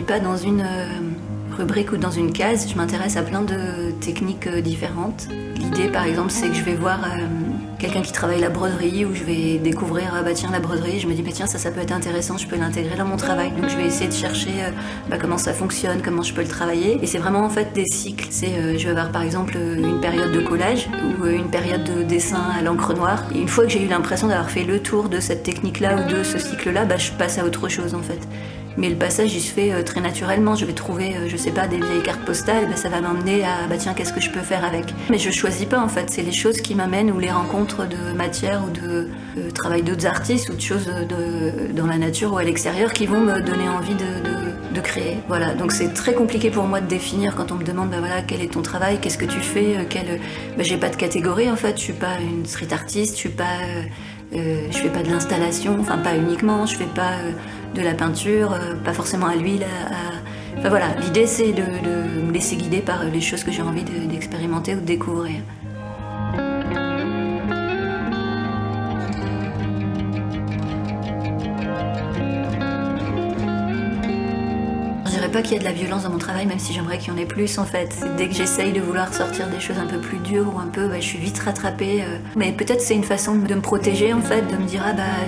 pas dans une rubrique ou dans une case, je m'intéresse à plein de techniques différentes. L'idée par exemple c'est que je vais voir quelqu'un qui travaille la broderie, ou je vais découvrir la broderie, je me dis tiens ça peut être intéressant, je peux l'intégrer dans mon travail. Donc je vais essayer de chercher comment ça fonctionne, comment je peux le travailler. Et c'est vraiment en fait des cycles. Je vais avoir par exemple une période de collage ou une période de dessin à l'encre noire. Et une fois que j'ai eu l'impression d'avoir fait le tour de cette technique-là ou de ce cycle-là, je passe à autre chose en fait. Mais le passage, il se fait très naturellement. Je vais trouver, je sais pas, des vieilles cartes postales, ça va m'emmener à, tiens, qu'est-ce que je peux faire avec? Mais je choisis pas, en fait. C'est les choses qui m'amènent, ou les rencontres de matière, ou de travail d'autres artistes, ou de choses dans la nature ou à l'extérieur, qui vont me donner envie de créer. Voilà. Donc c'est très compliqué pour moi de définir quand on me demande, quel est ton travail, qu'est-ce que tu fais, j'ai pas de catégorie, en fait. Je suis pas une street artiste, je fais pas de l'installation, enfin pas uniquement, je fais pas de la peinture, pas forcément à l'huile. Enfin voilà, l'idée c'est de me laisser guider par les choses que j'ai envie d'expérimenter ou de découvrir. Je dirais pas qu'il y a de la violence dans mon travail, même si j'aimerais qu'il y en ait plus en fait. Dès que j'essaye de vouloir sortir des choses un peu plus dures ou un peu, je suis vite rattrapée. Mais peut-être c'est une façon de me protéger en fait, de me dire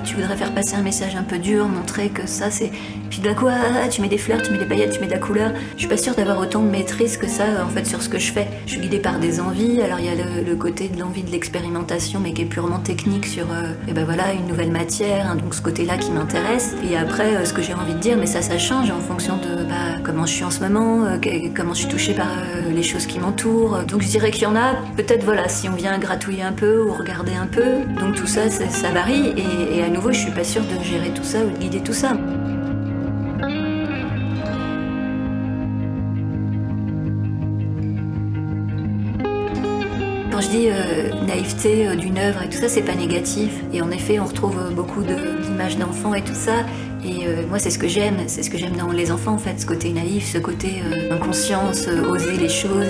tu voudrais faire passer un message un peu dur, montrer que ça c'est... Puis d'un coup tu mets des fleurs, tu mets des paillettes, tu mets de la couleur. Je suis pas sûre d'avoir autant de maîtrise que ça en fait sur ce que je fais. Je suis guidée par des envies, alors il y a le côté de l'envie de l'expérimentation mais qui est purement technique sur une nouvelle matière, donc ce côté-là qui m'intéresse. Et après ce que j'ai envie de dire, mais ça change en fonction de comment je suis en ce moment, comment je suis touchée par les choses qui m'entourent. Donc je dirais qu'il y en a, peut-être si on vient gratouiller un peu ou regarder un peu. Donc tout ça, ça varie et à nouveau, je suis pas sûre de gérer tout ça ou de guider tout ça. Quand je dis naïveté d'une œuvre et tout ça, c'est pas négatif. Et en effet, on retrouve beaucoup d'images d'enfants et tout ça. Et moi, c'est ce que j'aime dans les enfants en fait, ce côté naïf, ce côté inconscience, oser les choses.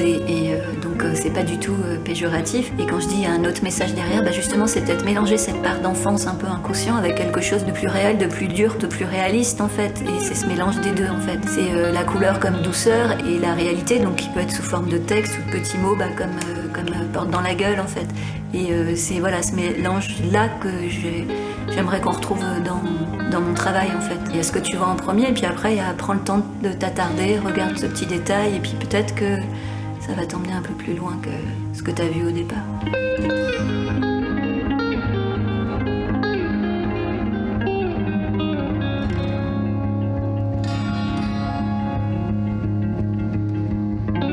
Donc c'est pas du tout péjoratif. Et quand je dis un autre message derrière, justement, c'est peut-être mélanger cette part d'enfance un peu inconscient avec quelque chose de plus réel, de plus dur, de plus réaliste en fait. Et c'est ce mélange des deux en fait. C'est la couleur comme douceur et la réalité, donc qui peut être sous forme de texte ou de petits mots, comme porte dans la gueule en fait. Et c'est ce mélange-là que j'aimerais qu'on retrouve dans mon travail en fait. Il y a ce que tu vois en premier, et puis après il y a prends le temps de t'attarder, regarde ce petit détail, et puis peut-être que ça va t'emmener un peu plus loin que ce que tu as vu au départ.